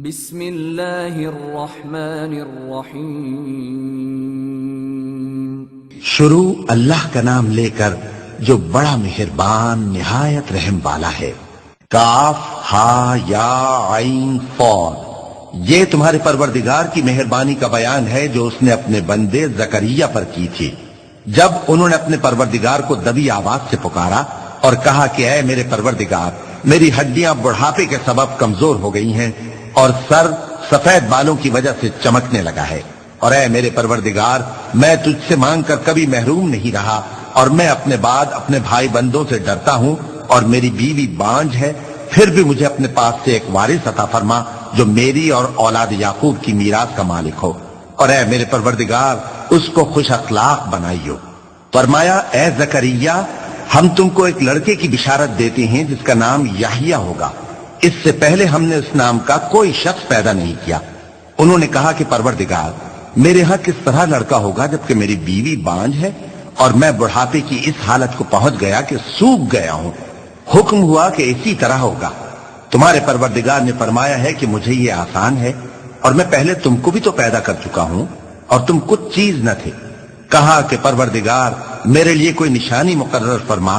بسم اللہ الرحمن الرحیم۔ شروع اللہ کا نام لے کر جو بڑا مہربان نہایت رحم والا ہے۔ کاف ہا یا عین صاد، یہ تمہارے پروردگار کی مہربانی کا بیان ہے جو اس نے اپنے بندے زکریا پر کی تھی جب انہوں نے اپنے پروردگار کو دبی آواز سے پکارا اور کہا کہ اے میرے پروردگار، میری ہڈیاں بڑھاپے کے سبب کمزور ہو گئی ہیں اور سر سفید بالوں کی وجہ سے چمکنے لگا ہے، اور اے میرے پروردگار، میں تجھ سے مانگ کر کبھی محروم نہیں رہا، اور میں اپنے بعد اپنے بھائی بندوں سے ڈرتا ہوں، اور میری بیوی بانجھ ہے، پھر بھی مجھے اپنے پاس سے ایک وارث عطا فرما جو میری اور اولاد یعقوب کی میراث کا مالک ہو، اور اے میرے پروردگار، اس کو خوش اخلاق بنائیو۔ فرمایا اے زکریا، ہم تم کو ایک لڑکے کی بشارت دیتے ہیں جس کا نام یحییٰ ہوگا، اس سے پہلے ہم نے اس نام کا کوئی شخص پیدا نہیں کیا۔ انہوں نے کہا کہ پروردگار، میرے ہاں کس طرح لڑکا ہوگا جبکہ میری بیوی بانجھ ہے اور میں بڑھاپے کی اس حالت کو پہنچ گیا کہ سوکھ گیا ہوں۔ حکم ہوا کہ اسی طرح ہوگا۔ تمہارے پروردگار نے فرمایا ہے کہ مجھے یہ آسان ہے، اور میں پہلے تم کو بھی تو پیدا کر چکا ہوں اور تم کچھ چیز نہ تھے۔ کہا کہ پروردگار، میرے لیے کوئی نشانی مقرر فرما۔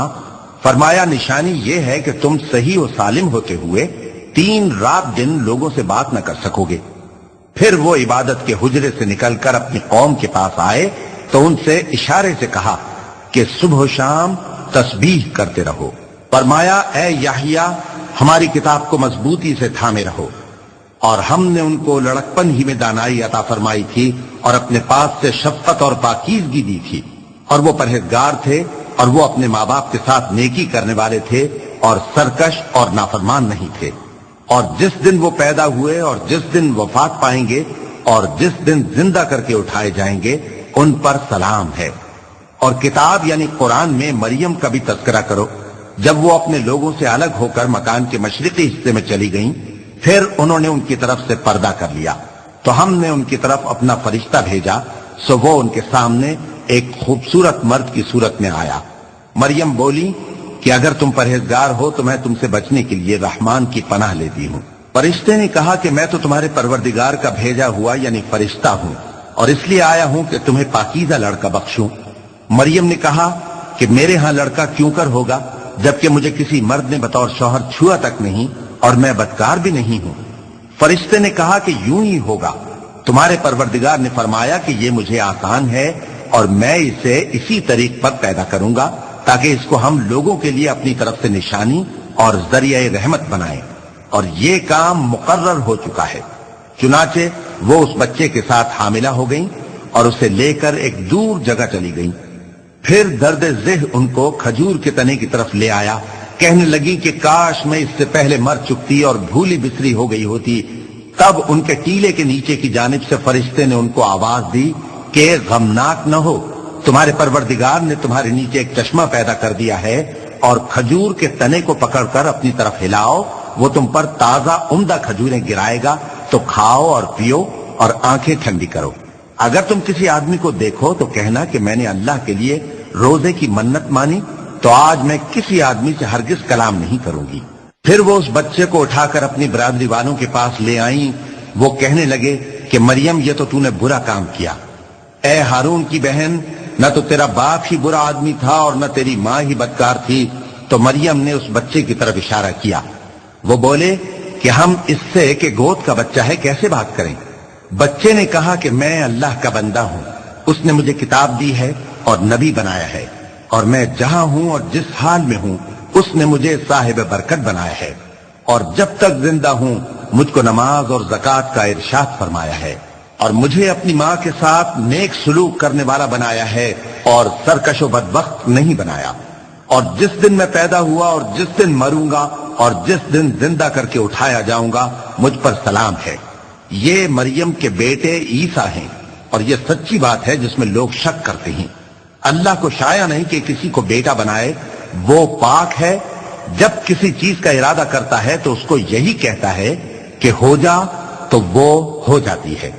فرمایا نشانی یہ ہے کہ تم صحیح و سالم ہوتے ہوئے 3 رات دن لوگوں سے بات نہ کر سکو گے۔ پھر وہ عبادت کے حجرے سے نکل کر اپنی قوم کے پاس آئے تو ان سے اشارے سے کہا کہ صبح و شام تسبیح کرتے رہو۔ فرمایا اے یحییٰ، ہماری کتاب کو مضبوطی سے تھامے رہو، اور ہم نے ان کو لڑکپن ہی میں دانائی عطا فرمائی تھی اور اپنے پاس سے شفقت اور پاکیزگی دی تھی، اور وہ پرہیزگار تھے اور وہ اپنے ماں باپ کے ساتھ نیکی کرنے والے تھے اور سرکش اور نافرمان نہیں تھے۔ اور جس دن وہ پیدا ہوئے اور جس دن وفات پائیں گے اور جس دن زندہ کر کے اٹھائے جائیں گے ان پر سلام ہے۔ اور کتاب یعنی قرآن میں مریم کا بھی تذکرہ کرو، جب وہ اپنے لوگوں سے الگ ہو کر مکان کے مشرقی حصے میں چلی گئیں، پھر انہوں نے ان کی طرف سے پردہ کر لیا تو ہم نے ان کی طرف اپنا فرشتہ بھیجا، سو وہ ان کے سامنے ایک خوبصورت مرد کی صورت میں آیا۔ مریم بولی کہ اگر تم پرہیزگار ہو تو میں تم سے بچنے کے لیے رحمان کی پناہ لیتی ہوں۔ فرشتے نے کہا کہ میں تو تمہارے پروردگار کا بھیجا ہوا یعنی فرشتہ ہوں، اور اس لیے آیا ہوں کہ تمہیں پاکیزہ لڑکا بخشوں۔ مریم نے کہا کہ میرے ہاں لڑکا کیوں کر ہوگا جبکہ مجھے کسی مرد نے بطور شوہر چھوا تک نہیں اور میں بدکار بھی نہیں ہوں۔ فرشتے نے کہا کہ یوں ہی ہوگا۔ تمہارے پروردگار نے فرمایا کہ یہ مجھے آسان ہے اور میں اسے اسی طریق پر پیدا کروں گا تاکہ اس کو ہم لوگوں کے لیے اپنی طرف سے نشانی اور ذریعہ رحمت بنائیں، اور یہ کام مقرر ہو چکا ہے۔ چنانچہ وہ اس بچے کے ساتھ حاملہ ہو گئیں اور اسے لے کر ایک دور جگہ چلی گئیں۔ پھر درد ذہ ان کو کھجور کے تنے کی طرف لے آیا، کہنے لگی کہ کاش میں اس سے پہلے مر چکتی اور بھولی بسری ہو گئی ہوتی۔ تب ان کے ٹیلے کے نیچے کی جانب سے فرشتے نے ان کو آواز دی کہ غمناک نہ ہو، تمہارے پروردگار نے تمہارے نیچے ایک چشمہ پیدا کر دیا ہے، اور کھجور کے تنے کو پکڑ کر اپنی طرف ہلاؤ، وہ تم پر تازہ عمدہ کھجوریں گرائے گا، تو کھاؤ اور پیو اور آنکھیں ٹھنڈی کرو۔ اگر تم کسی آدمی کو دیکھو تو کہنا کہ میں نے اللہ کے لیے روزے کی منت مانی، تو آج میں کسی آدمی سے ہرگز کلام نہیں کروں گی۔ پھر وہ اس بچے کو اٹھا کر اپنی برادری والوں کے پاس لے آئیں۔ وہ کہنے لگے کہ مریم، یہ تو نے برا کام کیا۔ اے ہارون کی بہن، نہ تو تیرا باپ ہی برا آدمی تھا اور نہ تیری ماں ہی بدکار تھی۔ تو مریم نے اس بچے کی طرف اشارہ کیا۔ وہ بولے کہ ہم اس سے کہ گود کا بچہ ہے کیسے بات کریں؟ بچے نے کہا کہ میں اللہ کا بندہ ہوں، اس نے مجھے کتاب دی ہے اور نبی بنایا ہے، اور میں جہاں ہوں اور جس حال میں ہوں اس نے مجھے صاحب برکت بنایا ہے، اور جب تک زندہ ہوں مجھ کو نماز اور زکوٰۃ کا ارشاد فرمایا ہے، اور مجھے اپنی ماں کے ساتھ نیک سلوک کرنے والا بنایا ہے اور سرکش و بدبخت نہیں بنایا، اور جس دن میں پیدا ہوا اور جس دن مروں گا اور جس دن زندہ کر کے اٹھایا جاؤں گا مجھ پر سلام ہے۔ یہ مریم کے بیٹے عیسیٰ ہیں، اور یہ سچی بات ہے جس میں لوگ شک کرتے ہیں۔ اللہ کو شایع نہیں کہ کسی کو بیٹا بنائے، وہ پاک ہے۔ جب کسی چیز کا ارادہ کرتا ہے تو اس کو یہی کہتا ہے کہ ہو جا، تو وہ ہو جاتی ہے۔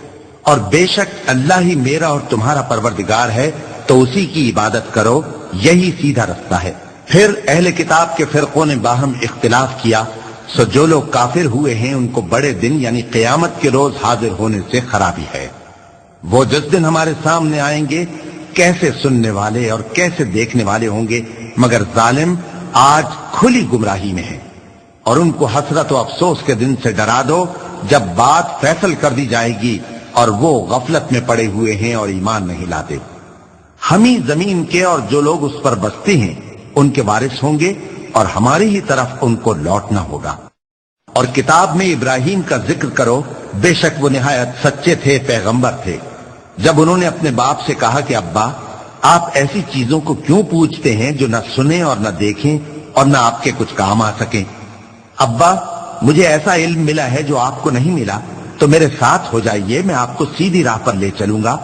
اور بے شک اللہ ہی میرا اور تمہارا پروردگار ہے، تو اسی کی عبادت کرو، یہی سیدھا رستہ ہے۔ پھر اہل کتاب کے فرقوں نے باہم اختلاف کیا سو جو لوگ کافر ہوئے ہیں ان کو بڑے دن یعنی قیامت کے روز حاضر ہونے سے خرابی ہے۔ وہ جس دن ہمارے سامنے آئیں گے کیسے سننے والے اور کیسے دیکھنے والے ہوں گے، مگر ظالم آج کھلی گمراہی میں ہیں۔ اور ان کو حسرت و افسوس کے دن سے ڈرا دو جب بات فیصل کر دی جائے گی اور وہ غفلت میں پڑے ہوئے ہیں اور ایمان نہیں لاتے۔ ہم ہی زمین کے اور جو لوگ اس پر بستے ہیں ان کے وارث ہوں گے اور ہماری ہی طرف ان کو لوٹنا ہوگا۔ اور کتاب میں ابراہیم کا ذکر کرو، بے شک وہ نہایت سچے تھے، پیغمبر تھے۔ جب انہوں نے اپنے باپ سے کہا کہ ابا آپ ایسی چیزوں کو کیوں پوچھتے ہیں جو نہ سنیں اور نہ دیکھیں اور نہ آپ کے کچھ کام آ سکیں؟ ابا مجھے ایسا علم ملا ہے جو آپ کو نہیں ملا، تو میرے ساتھ ہو جائیے، میں آپ کو سیدھی راہ پر لے چلوں گا۔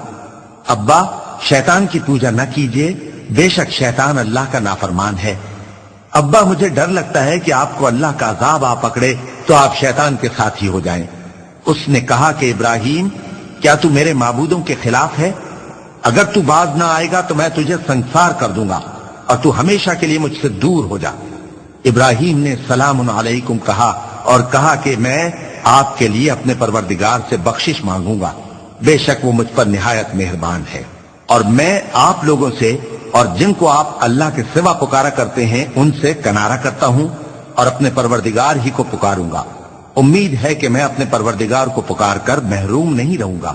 ابا شیطان کی پوجا نہ کیجیے، بے شک شیطان اللہ کا نافرمان ہے۔ ابا مجھے ڈر لگتا ہے کہ آپ کو اللہ کا عذاب آ پکڑے تو آپ شیطان کے ساتھی ہو جائیں۔ اس نے کہا کہ ابراہیم کیا تو میرے معبودوں کے خلاف ہے؟ اگر تو باز نہ آئے گا تو میں تجھے سنسار کر دوں گا اور تو ہمیشہ کے لیے مجھ سے دور ہو جا۔ ابراہیم نے سلام علیکم کہا اور کہا کہ میں آپ کے لیے اپنے پروردگار سے بخشش مانگوں گا، بے شک وہ مجھ پر نہایت مہربان ہے۔ اور میں آپ لوگوں سے اور جن کو آپ اللہ کے سوا پکارا کرتے ہیں ان سے کنارہ کرتا ہوں اور اپنے پروردگار ہی کو پکاروں گا۔ امید ہے کہ میں اپنے پروردگار کو پکار کر محروم نہیں رہوں گا۔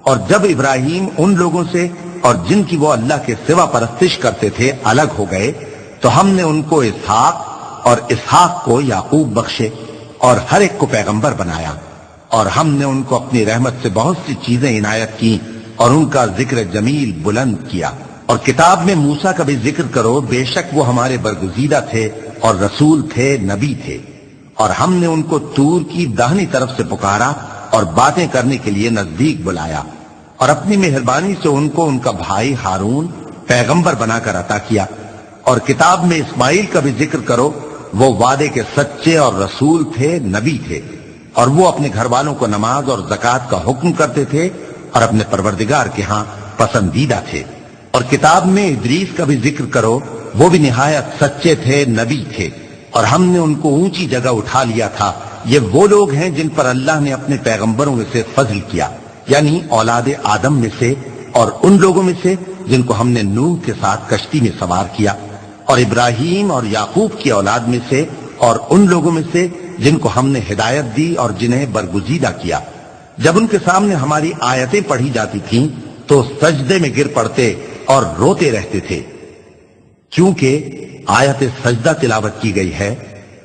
اور جب ابراہیم ان لوگوں سے اور جن کی وہ اللہ کے سوا پرستش کرتے تھے الگ ہو گئے تو ہم نے ان کو اسحاق اور اسحاق کو یعقوب بخشے اور ہر ایک کو پیغمبر بنایا، اور ہم نے ان کو اپنی رحمت سے بہت سی چیزیں عنایت کی اور ان کا ذکر جمیل بلند کیا۔ اور کتاب میں موسیٰ کا بھی ذکر کرو، بے شک وہ ہمارے برگزیدہ تھے اور رسول تھے، نبی تھے۔ اور ہم نے ان کو طور کی داہنی طرف سے پکارا اور باتیں کرنے کے لیے نزدیک بلایا، اور اپنی مہربانی سے ان کو ان کا بھائی ہارون پیغمبر بنا کر عطا کیا۔ اور کتاب میں اسماعیل کا بھی ذکر کرو، وہ وعدے کے سچے اور رسول تھے، نبی تھے، اور وہ اپنے گھر والوں کو نماز اور زکوٰۃ کا حکم کرتے تھے اور اپنے پروردگار کے ہاں پسندیدہ تھے۔ اور کتاب میں ادریس کا بھی ذکر کرو، وہ بھی نہایت سچے تھے، نبی تھے، اور ہم نے ان کو اونچی جگہ اٹھا لیا تھا۔ یہ وہ لوگ ہیں جن پر اللہ نے اپنے پیغمبروں میں سے فضل کیا، یعنی اولاد آدم میں سے، اور ان لوگوں میں سے جن کو ہم نے نوح کے ساتھ کشتی میں سوار کیا، اور ابراہیم اور یعقوب کی اولاد میں سے، اور ان لوگوں میں سے جن کو ہم نے ہدایت دی اور جنہیں برگزیدہ کیا۔ جب ان کے سامنے ہماری آیتیں پڑھی جاتی تھیں تو سجدے میں گر پڑتے اور روتے رہتے تھے، کیونکہ آیت سجدہ تلاوت کی گئی ہے،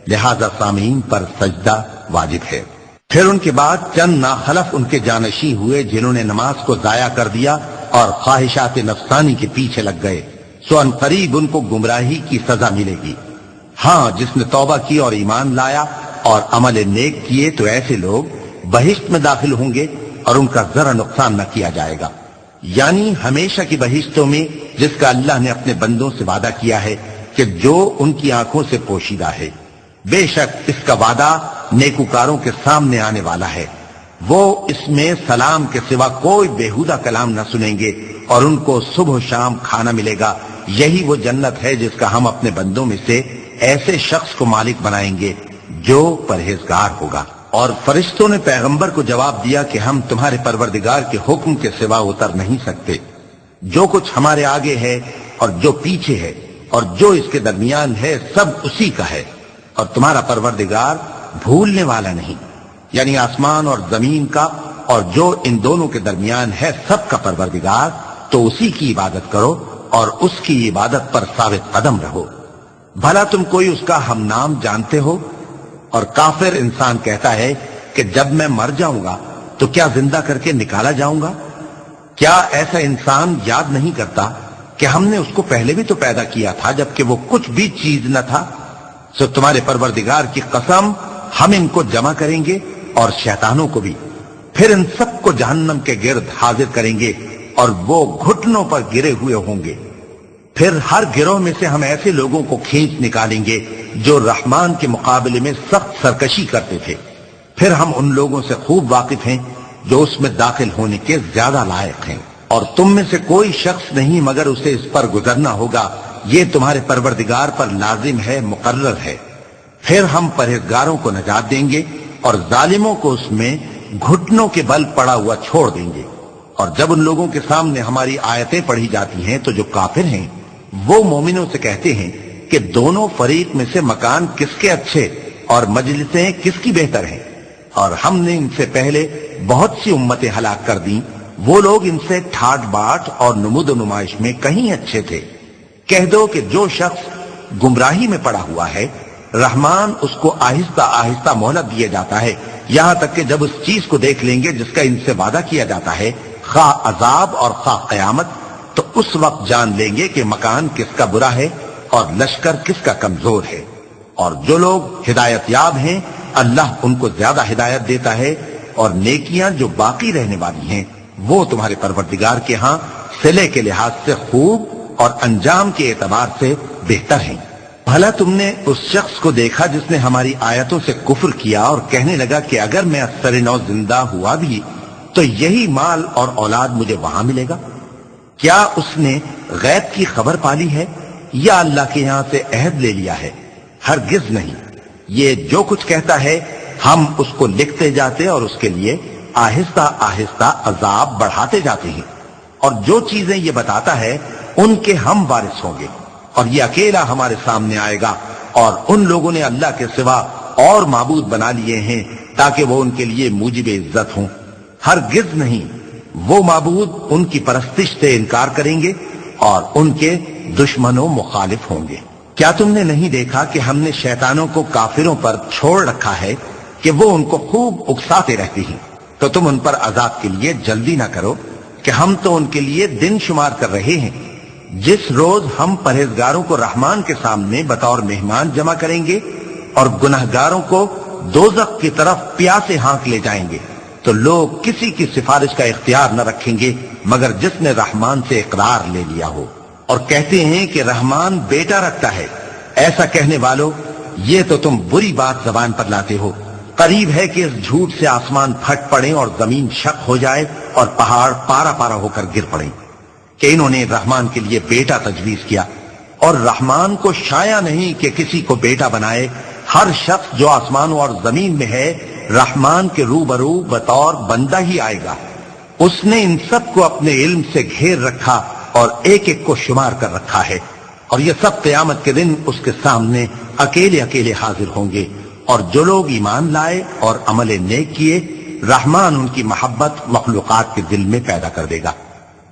لہذا سامعین پر سجدہ واجب ہے۔ پھر ان کے بعد چند ناخلف ان کے جانشین ہوئے جنہوں نے نماز کو ضائع کر دیا اور خواہشات نفسانی کے پیچھے لگ گئے، سو ان قریب ان کو گمراہی کی سزا ملے گی۔ ہاں جس نے توبہ کی اور ایمان لایا اور عمل نیک کیے تو ایسے لوگ بہشت میں داخل ہوں گے اور ان کا ذرا نقصان نہ کیا جائے گا، یعنی ہمیشہ کی بہشتوں میں جس کا اللہ نے اپنے بندوں سے وعدہ کیا ہے کہ جو ان کی آنکھوں سے پوشیدہ ہے۔ بے شک اس کا وعدہ نیکوکاروں کے سامنے آنے والا ہے، وہ اس میں سلام کے سوا کوئی بیہودہ کلام نہ سنیں گے اور ان کو صبح و شام کھانا ملے گا۔ یہی وہ جنت ہے جس کا ہم اپنے بندوں میں سے ایسے شخص کو مالک بنائیں گے جو پرہیزگار ہوگا۔ اور فرشتوں نے پیغمبر کو جواب دیا کہ ہم تمہارے پروردگار کے حکم کے سوا اتر نہیں سکتے، جو کچھ ہمارے آگے ہے اور جو پیچھے ہے اور جو اس کے درمیان ہے سب اسی کا ہے، اور تمہارا پروردگار بھولنے والا نہیں، یعنی آسمان اور زمین کا اور جو ان دونوں کے درمیان ہے سب کا پروردگار، تو اسی کی عبادت کرو اور اس کی عبادت پر ثابت قدم رہو۔ بھلا تم کوئی اس کا ہم نام جانتے ہو؟ اور کافر انسان کہتا ہے کہ جب میں مر جاؤں گا تو کیا زندہ کر کے نکالا جاؤں گا؟ کیا ایسا انسان یاد نہیں کرتا کہ ہم نے اس کو پہلے بھی تو پیدا کیا تھا جبکہ وہ کچھ بھی چیز نہ تھا؟ سو تمہارے پروردگار کی قسم ہم ان کو جمع کریں گے اور شیطانوں کو بھی، پھر ان سب کو جہنم کے گرد حاضر کریں گے اور وہ گھٹنوں پر گرے ہوئے ہوں گے۔ پھر ہر گروہ میں سے ہم ایسے لوگوں کو کھینچ نکالیں گے جو رحمان کے مقابلے میں سخت سرکشی کرتے تھے، پھر ہم ان لوگوں سے خوب واقف ہیں جو اس میں داخل ہونے کے زیادہ لائق ہیں، اور تم میں سے کوئی شخص نہیں مگر اسے اس پر گزرنا ہوگا، یہ تمہارے پروردگار پر لازم ہے، مقرر ہے۔ پھر ہم پرہیزگاروں کو نجات دیں گے اور ظالموں کو اس میں گھٹنوں کے بل پڑا ہوا چھوڑ دیں گے۔ اور جب ان لوگوں کے سامنے ہماری آیتیں پڑھی جاتی ہیں تو جو کافر ہیں وہ مومنوں سے کہتے ہیں کہ دونوں فریق میں سے مکان کس کے اچھے اور مجلسیں کس کی بہتر ہیں، اور ہم نے ان سے پہلے بہت سی امتیں ہلاک کر دیں، وہ لوگ ان سے ٹھاٹ باٹ اور نمود و نمائش میں کہیں اچھے تھے۔ کہہ دو کہ جو شخص گمراہی میں پڑا ہوا ہے رحمان اس کو آہستہ آہستہ مہلت دیا جاتا ہے، یہاں تک کہ جب اس چیز کو دیکھ لیں گے جس کا ان سے وعدہ کیا جاتا ہے، خواہ عذاب اور خواہ قیامت، تو اس وقت جان لیں گے کہ مکان کس کا برا ہے اور لشکر کس کا کمزور ہے۔ اور جو لوگ ہدایت یاب ہیں اللہ ان کو زیادہ ہدایت دیتا ہے، اور نیکیاں جو باقی رہنے والی ہیں وہ تمہارے پروردگار کے ہاں صلے کے لحاظ سے خوب اور انجام کے اعتبار سے بہتر ہیں۔ بھلا تم نے اس شخص کو دیکھا جس نے ہماری آیتوں سے کفر کیا اور کہنے لگا کہ اگر میں اثر نو زندہ ہوا بھی تو یہی مال اور اولاد مجھے وہاں ملے گا؟ کیا اس نے غیب کی خبر پالی ہے یا اللہ کے یہاں سے عہد لے لیا ہے؟ ہرگز نہیں، یہ جو کچھ کہتا ہے ہم اس کو لکھتے جاتے اور اس کے لیے آہستہ آہستہ عذاب بڑھاتے جاتے ہیں، اور جو چیزیں یہ بتاتا ہے ان کے ہم وارث ہوں گے، اور یہ اکیلا ہمارے سامنے آئے گا، اور ان لوگوں نے اللہ کے سوا اور معبود بنا لیے ہیں تاکہ وہ ان کے لیے موجب عزت ہوں۔ ہرگز نہیں، وہ معبود ان کی پرستش سے انکار کریں گے اور ان کے دشمنوں مخالف ہوں گے۔ کیا تم نے نہیں دیکھا کہ ہم نے شیطانوں کو کافروں پر چھوڑ رکھا ہے کہ وہ ان کو خوب اکساتے رہتی ہیں؟ تو تم ان پر عذاب کے لیے جلدی نہ کرو کہ ہم تو ان کے لیے دن شمار کر رہے ہیں۔ جس روز ہم پرہیزگاروں کو رحمان کے سامنے بطور مہمان جمع کریں گے اور گنہگاروں کو دوزخ کی طرف پیاسے ہانک لے جائیں گے، تو لوگ کسی کی سفارش کا اختیار نہ رکھیں گے مگر جس نے رحمان سے اقرار لے لیا ہو، اور کہتے ہیں کہ رحمان بیٹا رکھتا ہے۔ ایسا کہنے والوں، یہ تو تم بری بات زبان پر لاتے ہو۔ قریب ہے کہ اس جھوٹ سے آسمان پھٹ پڑے اور زمین شق ہو جائے اور پہاڑ پارا پارا ہو کر گر پڑیں کہ انہوں نے رحمان کے لیے بیٹا تجویز کیا، اور رحمان کو شایع نہیں کہ کسی کو بیٹا بنائے۔ ہر شخص جو آسمانوں اور زمین میں ہے رحمان کے روبرو بطور بندہ ہی آئے گا۔ اس نے ان سب کو اپنے علم سے گھیر رکھا اور ایک ایک کو شمار کر رکھا ہے، اور یہ سب قیامت کے دن اس کے سامنے اکیلے اکیلے حاضر ہوں گے۔ اور جو لوگ ایمان لائے اور عمل نیک کیے رحمان ان کی محبت مخلوقات کے دل میں پیدا کر دے گا۔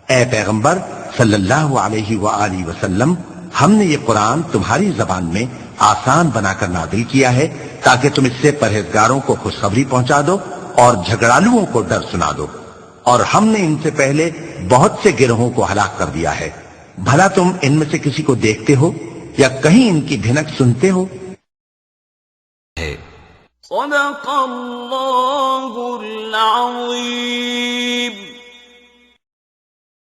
اے پیغمبر صلی اللہ علیہ وآلہ وسلم، ہم نے یہ قرآن تمہاری زبان میں آسان بنا کر نازل کیا ہے تاکہ تم اس سے پرہیزگاروں کو خوشخبری پہنچا دو اور جھگڑالوؤں کو ڈر سنا دو، اور ہم نے ان سے پہلے بہت سے گروہوں کو ہلاک کر دیا ہے۔ بھلا تم ان میں سے کسی کو دیکھتے ہو یا کہیں ان کی بھنک سنتے ہو؟ صدق اللہ العظیم۔